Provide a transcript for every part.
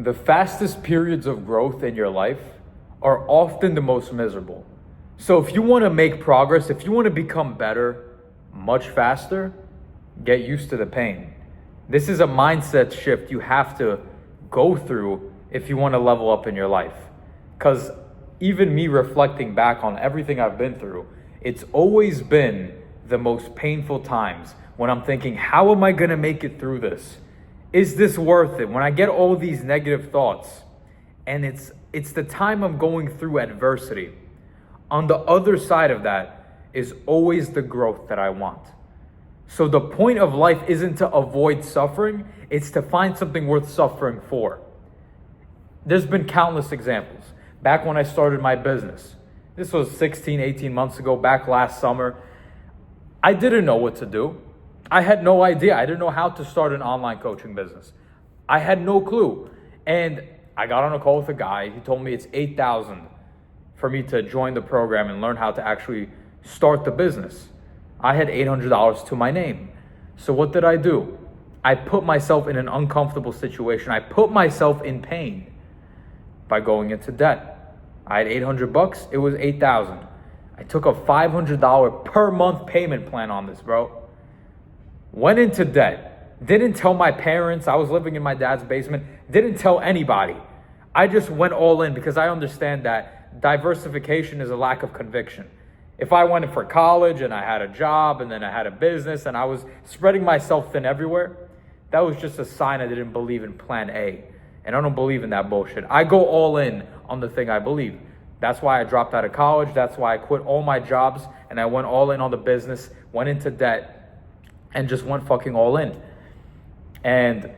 The fastest periods of growth in your life are often the most miserable. So if you want to make progress, if you want to become better much faster, get used to the pain. This is a mindset shift you have to go through if you want to level up in your life. Because even me reflecting back on everything I've been through, it's always been the most painful times when I'm thinking, how am I going to make it through this? Is this worth it? When I get all these negative thoughts, and it's the time I'm going through adversity. On the other side of that is always the growth that I want. So the point of life isn't to avoid suffering, it's to find something worth suffering for. There's been countless examples. Back when I started my business, this was 16, 18 months ago, back last summer, I didn't know what to do. I had no idea. I didn't know how to start an online coaching business. I had no clue. And I got on a call with a guy. He told me it's $8,000 for me to join the program and learn how to actually start the business. I had $800 to my name. So what did I do? I put myself in an uncomfortable situation. I put myself in pain by going into debt. I had $800. It was $8,000. I took a $500 per month payment plan on this, bro. Went into debt. Didn't tell my parents. I was living in my dad's basement. Didn't tell anybody. I just went all in because I understand that diversification is a lack of conviction. If I went for college and I had a job and then I had a business and I was spreading myself thin everywhere, that was just a sign I didn't believe in plan A. And I don't believe in that bullshit. I go all in on the thing I believe. That's why I dropped out of college. That's why I quit all my jobs and I went all in on the business, went into debt, and just went fucking all in. And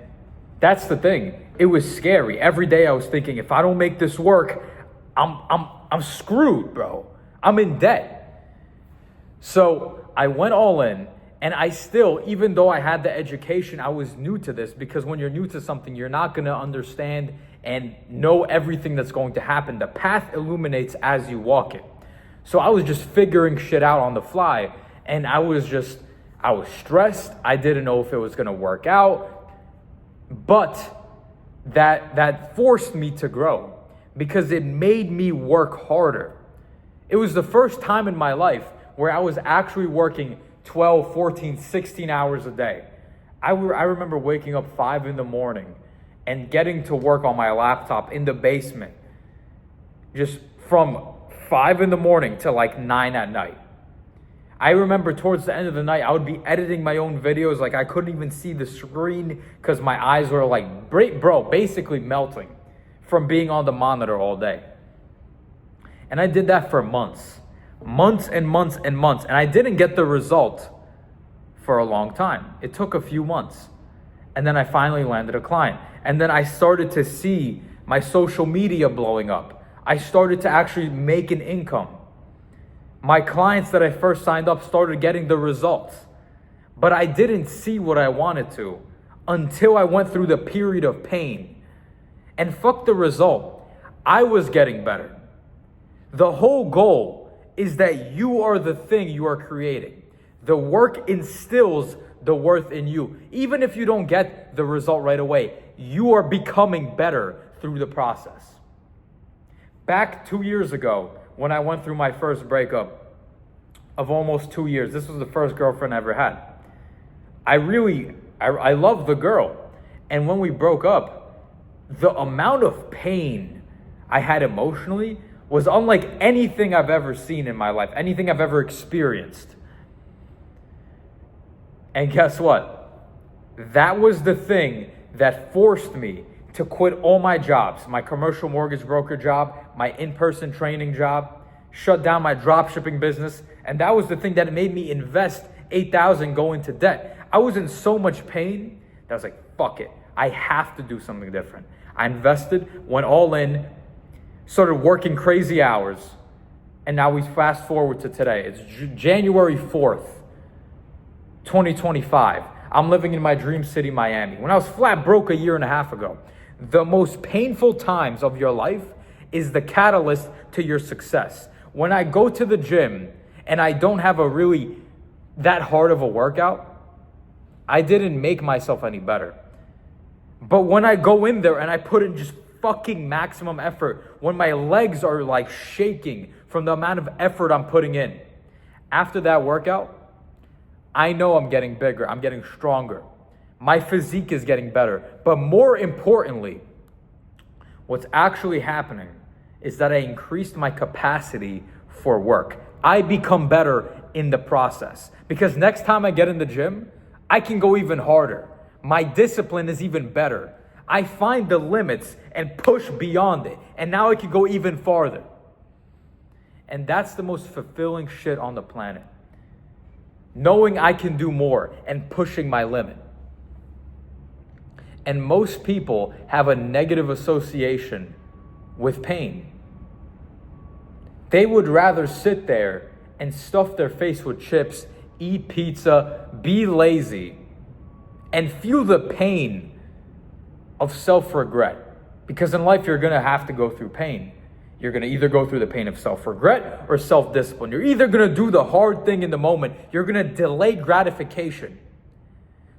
that's the thing. It was scary. Every day I was thinking, if I don't make this work, I'm screwed, bro. I'm in debt. So I went all in, and I still, even though I had the education, I was new to this, because when you're new to something, you're not going to understand and know everything that's going to happen. The path illuminates as you walk it. So I was just figuring shit out on the fly, and I was stressed. I didn't know if it was going to work out, but that forced me to grow because it made me work harder. It was the first time in my life where I was actually working 12, 14, 16 hours a day. I remember waking up 5 in the morning and getting to work on my laptop in the basement, just from 5 in the morning to like 9 at night. I remember towards the end of the night, I would be editing my own videos. Like I couldn't even see the screen because my eyes were like, basically melting from being on the monitor all day. And I did that for months and months and months. And I didn't get the result for a long time. It took a few months. And then I finally landed a client. And then I started to see my social media blowing up. I started to actually make an income. My clients that I first signed up started getting the results, but I didn't see what I wanted to until I went through the period of pain. And fuck the result. I was getting better. The whole goal is that you are the thing you are creating. The work instills the worth in you. Even if you don't get the result right away, you are becoming better through the process. Back 2 years ago, when I went through my first breakup of almost 2 years, this was the first girlfriend I ever had. I loved the girl. And when we broke up, the amount of pain I had emotionally was unlike anything I've ever seen in my life, anything I've ever experienced. And guess what? That was the thing that forced me to quit all my jobs, my commercial mortgage broker job, my in-person training job, shut down my drop shipping business. And that was the thing that made me invest $8,000 go into debt. I was in so much pain that I was like, fuck it. I have to do something different. I invested, went all in, started working crazy hours. And now we fast forward to today. It's January 4th, 2025. I'm living in my dream city, Miami. When I was flat broke a year and a half ago, the most painful times of your life is the catalyst to your success. When I go to the gym and I don't have a really that hard of a workout, I didn't make myself any better. But when I go in there and I put in just fucking maximum effort, when my legs are like shaking from the amount of effort I'm putting in, after that workout, I know I'm getting bigger, I'm getting stronger. My physique is getting better. But more importantly, what's actually happening is that I increased my capacity for work. I become better in the process. Because next time I get in the gym, I can go even harder. My discipline is even better. I find the limits and push beyond it. And now I can go even farther. And that's the most fulfilling shit on the planet. Knowing I can do more and pushing my limit. And most people have a negative association with pain. They would rather sit there and stuff their face with chips, eat pizza, be lazy, and feel the pain of self-regret. Because in life, you're going to have to go through pain. You're going to either go through the pain of self-regret or self-discipline. You're either going to do the hard thing in the moment. You're going to delay gratification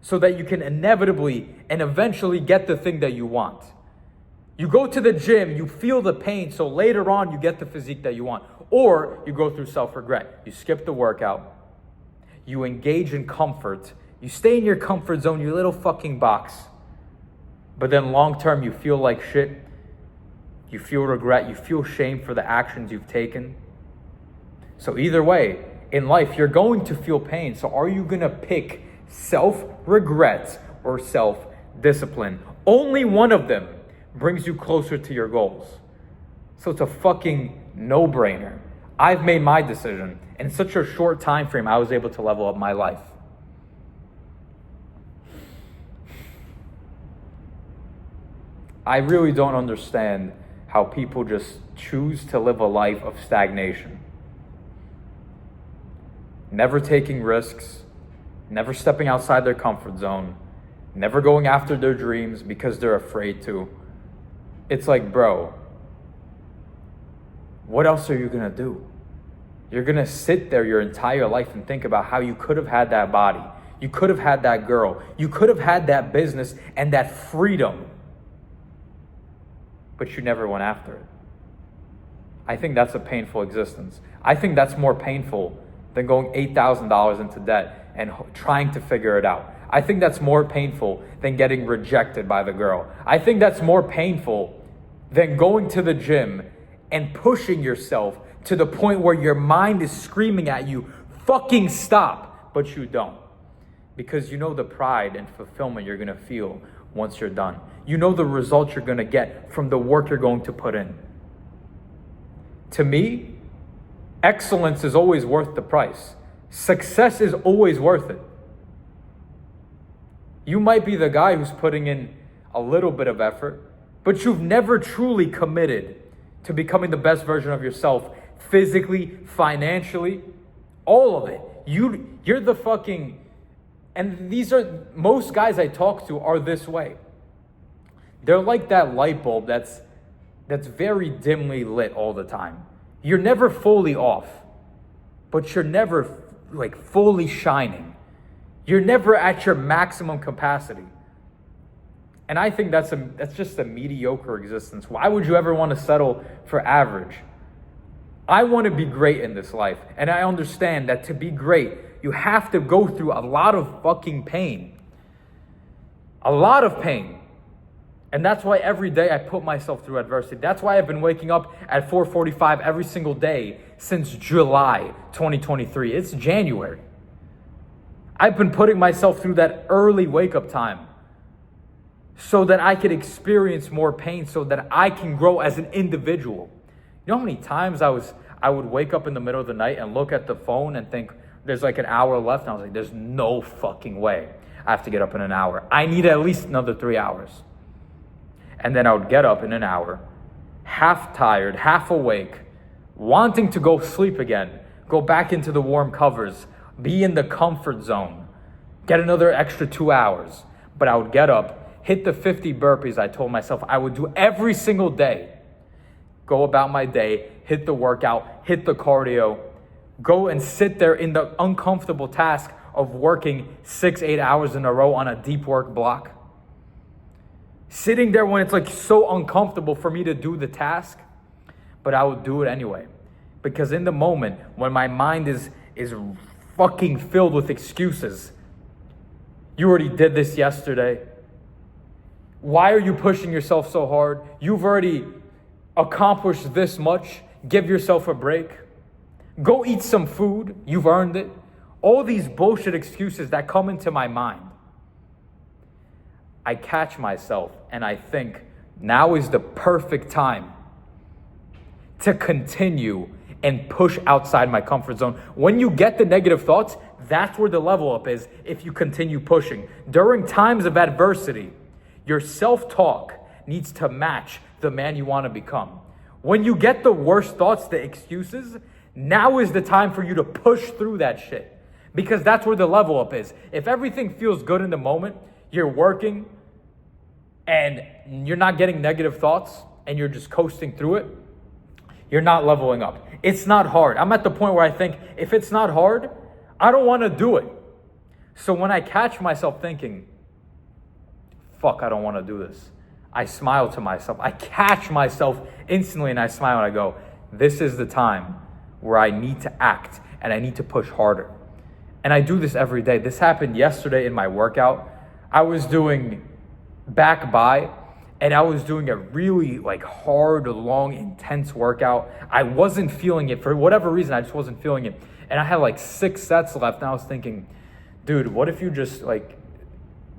so that you can inevitably and eventually get the thing that you want. You go to the gym, you feel the pain, so later on you get the physique that you want. Or you go through self-regret. You skip the workout. You engage in comfort. You stay in your comfort zone, your little fucking box. But then long term, you feel like shit. You feel regret. You feel shame for the actions you've taken. So either way, in life, you're going to feel pain. So are you going to pick self-regret or self-discipline? Only one of them brings you closer to your goals. So it's a fucking no-brainer. I've made my decision. In such a short time frame, I was able to level up my life. I really don't understand how people just choose to live a life of stagnation. Never taking risks, never stepping outside their comfort zone, never going after their dreams because they're afraid to. It's like, bro, what else are you gonna do? You're gonna sit there your entire life and think about how you could have had that body. You could have had that girl. You could have had that business and that freedom. But you never went after it. I think that's a painful existence. I think that's more painful than going $8,000 into debt and trying to figure it out. I think that's more painful than getting rejected by the girl. I think that's more painful than going to the gym and pushing yourself to the point where your mind is screaming at you, fucking stop, but you don't. Because you know the pride and fulfillment you're gonna feel once you're done. You know the results you're gonna get from the work you're going to put in. To me, excellence is always worth the price. Success is always worth it. You might be the guy who's putting in a little bit of effort, but you've never truly committed to becoming the best version of yourself, physically, financially, all of it. You're the fucking, and most guys I talk to are this way. They're like that light bulb that's very dimly lit all the time. You're never fully off, but you're never like fully shining. You're never at your maximum capacity. And I think that's just a mediocre existence. Why would you ever want to settle for average? I want to be great in this life. And I understand that to be great, you have to go through a lot of fucking pain. A lot of pain. And that's why every day I put myself through adversity. That's why I've been waking up at 4:45 every single day since July 2023. It's January. I've been putting myself through that early wake-up time so that I could experience more pain, so that I can grow as an individual. You know how many times I would wake up in the middle of the night and look at the phone and think there's like an hour left, and I was like, there's no fucking way I have to get up in an hour. I need at least another 3 hours. And then I would get up in an hour, half tired, half awake, wanting to go sleep again, go back into the warm covers, be in the comfort zone, get another extra 2 hours. But I would get up, hit the 50 burpees I told myself I would do every single day, go about my day, hit the workout, hit the cardio, go and sit there in the uncomfortable task of working 6-8 hours in a row on a deep work block. Sitting there when it's like so uncomfortable for me to do the task, but I would do it anyway. Because in the moment when my mind is fucking filled with excuses, you already did this yesterday. Why are you pushing yourself so hard? You've already accomplished this much. Give yourself a break. Go eat some food. You've earned it. All these bullshit excuses that come into my mind. I catch myself and I think now is the perfect time to continue and push outside my comfort zone. When you get the negative thoughts, that's where the level up is if you continue pushing. During times of adversity, your self-talk needs to match the man you want to become. When you get the worst thoughts, the excuses, now is the time for you to push through that shit. Because that's where the level up is. If everything feels good in the moment, you're working and you're not getting negative thoughts and you're just coasting through it, you're not leveling up. It's not hard. I'm at the point where I think if it's not hard, I don't want to do it. So when I catch myself thinking, fuck, I don't want to do this, I smile to myself. I catch myself instantly and I smile and I go, this is the time where I need to act and I need to push harder. And I do this every day. This happened yesterday in my workout. I was doing back by, and I was doing a really hard, long, intense workout. I wasn't feeling it for whatever reason. I just wasn't feeling it. And I had 6 sets left. And I was thinking, dude, what if you just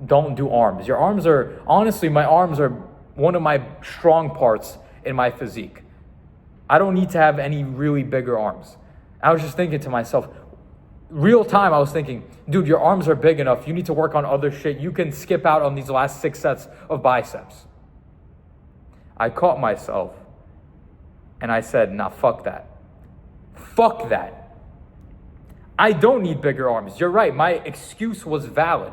don't do arms? Your arms are, honestly, my arms are one of my strong parts in my physique. I don't need to have any really bigger arms. I was just thinking to myself, real time, I was thinking, dude, your arms are big enough. You need to work on other shit. You can skip out on these last 6 sets of biceps. I caught myself and I said, nah, fuck that. Fuck that. I don't need bigger arms. You're right. My excuse was valid.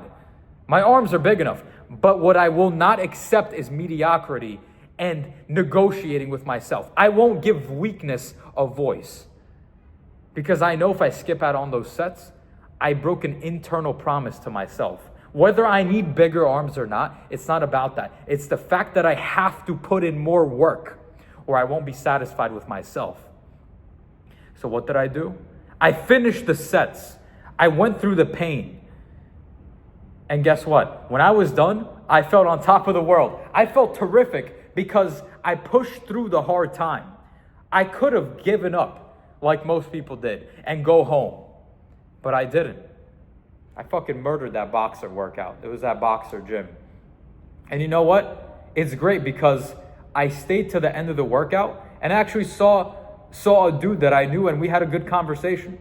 My arms are big enough. But what I will not accept is mediocrity and negotiating with myself. I won't give weakness a voice. Because I know if I skip out on those sets, I broke an internal promise to myself. Whether I need bigger arms or not, it's not about that. It's the fact that I have to put in more work or I won't be satisfied with myself. So what did I do? I finished the sets. I went through the pain. And guess what? When I was done, I felt on top of the world. I felt terrific because I pushed through the hard time. I could have given up like most people did and go home, but I didn't. I fucking murdered that boxer workout. It was that boxer gym. And you know what? It's great because I stayed to the end of the workout and actually saw a dude that I knew and we had a good conversation.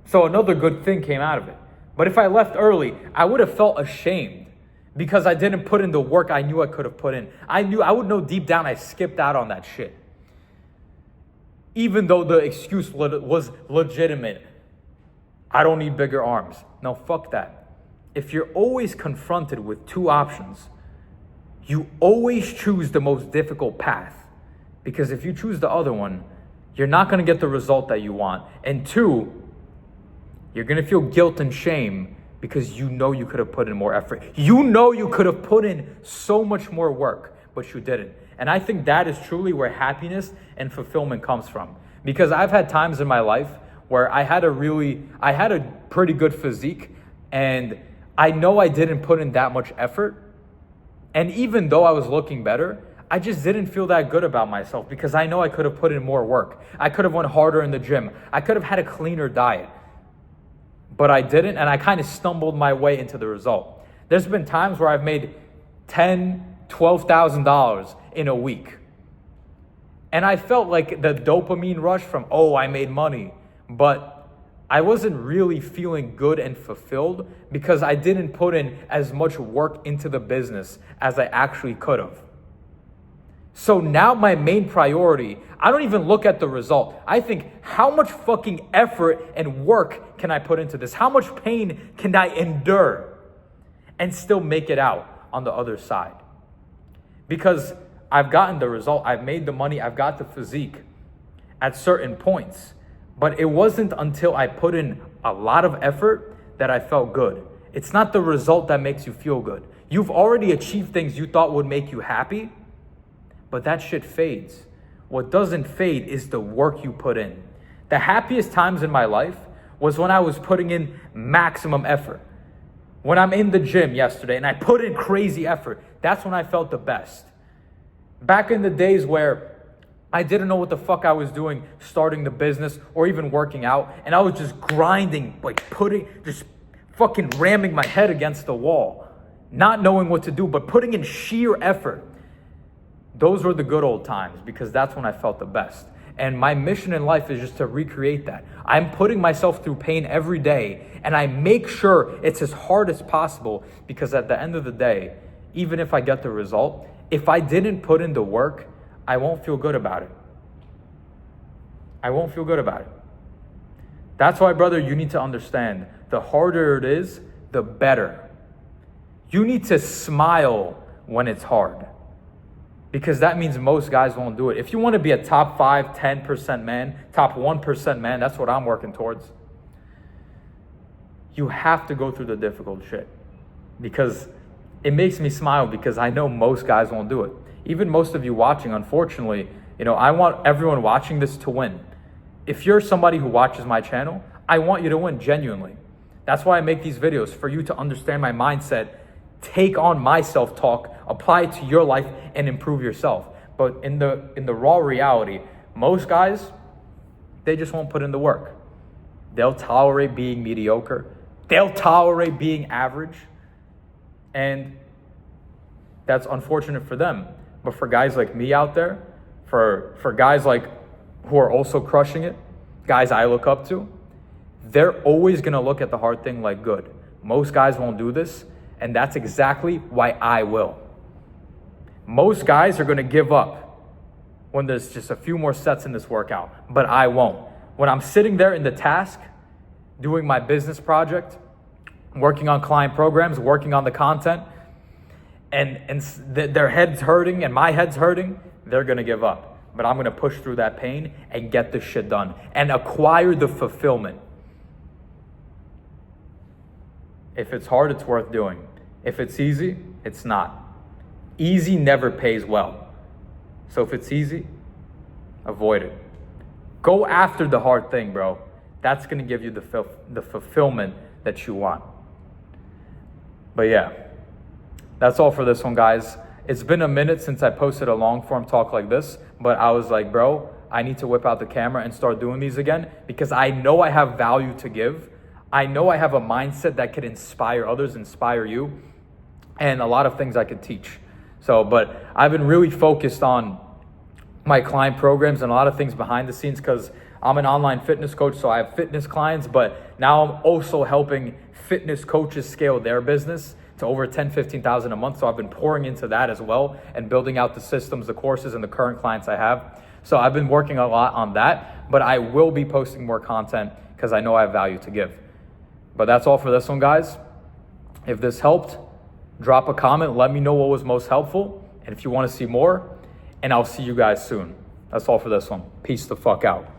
So another good thing came out of it. But if I left early, I would have felt ashamed because I didn't put in the work I knew I could have put in. I would know deep down I skipped out on that shit. Even though the excuse was legitimate. I don't need bigger arms. No, fuck that. If you're always confronted with 2 options, you always choose the most difficult path. Because if you choose the other one, you're not going to get the result that you want. And 2, you're going to feel guilt and shame because you know you could have put in more effort. You know you could have put in so much more work, but you didn't. And I think that is truly where happiness and fulfillment comes from. Because I've had times in my life where I had a pretty good physique and I know I didn't put in that much effort. And even though I was looking better, I just didn't feel that good about myself because I know I could have put in more work. I could have went harder in the gym. I could have had a cleaner diet. But I didn't, and I kind of stumbled my way into the result. There's been times where I've made $10,000, $12,000 in a week. And I felt like the dopamine rush from, I made money. But I wasn't really feeling good and fulfilled because I didn't put in as much work into the business as I actually could have. So now my main priority, I don't even look at the result. I think, how much fucking effort and work can I put into this? How much pain can I endure and still make it out on the other side? Because I've gotten the result, I've made the money, I've got the physique at certain points. But it wasn't until I put in a lot of effort that I felt good. It's not the result that makes you feel good. You've already achieved things you thought would make you happy, but that shit fades. What doesn't fade is the work you put in. The happiest times in my life was when I was putting in maximum effort. When I'm in the gym yesterday and I put in crazy effort, that's when I felt the best. Back in the days where I didn't know what the fuck I was doing, starting the business or even working out, and I was just grinding, just fucking ramming my head against the wall, not knowing what to do, but putting in sheer effort. Those were the good old times because that's when I felt the best. And my mission in life is just to recreate that. I'm putting myself through pain every day, and I make sure it's as hard as possible because at the end of the day, even if I get the result, if I didn't put in the work, I won't feel good about it. I won't feel good about it. That's why, brother, you need to understand, the harder it is, the better. You need to smile when it's hard, because that means most guys won't do it. If you want to be a top 5, 10% man, top 1% man, that's what I'm working towards. You have to go through the difficult shit, because it makes me smile because I know most guys won't do it. Even most of you watching, unfortunately, I want everyone watching this to win. If you're somebody who watches my channel, I want you to win genuinely. That's why I make these videos, for you to understand my mindset, take on my self-talk, apply it to your life, and improve yourself. But in the raw reality, most guys, they just won't put in the work. They'll tolerate being mediocre. They'll tolerate being average. And that's unfortunate for them. But for guys like me out there, for guys like who are also crushing it, guys I look up to, they're always going to look at the hard thing like good. Most guys won't do this, and that's exactly why I will. Most guys are going to give up when there's just a few more sets in this workout, but I won't. When I'm sitting there in the task, doing my business project, working on client programs, working on the content, and their head's hurting and my head's hurting, they're going to give up. But I'm going to push through that pain and get this shit done and acquire the fulfillment. If it's hard, it's worth doing. If it's easy, it's not. Easy never pays well. So if it's easy, avoid it. Go after the hard thing, bro. That's going to give you the fulfillment that you want. But yeah, that's all for this one, guys. It's been a minute since I posted a long form talk like this, but I was like, bro, I need to whip out the camera and start doing these again because I know I have value to give. I know I have a mindset that could inspire others, inspire you, and a lot of things I could teach. But I've been really focused on my client programs and a lot of things behind the scenes because I'm an online fitness coach, so I have fitness clients, but now I'm also helping fitness coaches scale their business to over 10, 15,000 a month. So I've been pouring into that as well and building out the systems, the courses, and the current clients I have. So I've been working a lot on that, but I will be posting more content because I know I have value to give. But that's all for this one, guys. If this helped, drop a comment. Let me know what was most helpful. And if you want to see more, and I'll see you guys soon. That's all for this one. Peace the fuck out.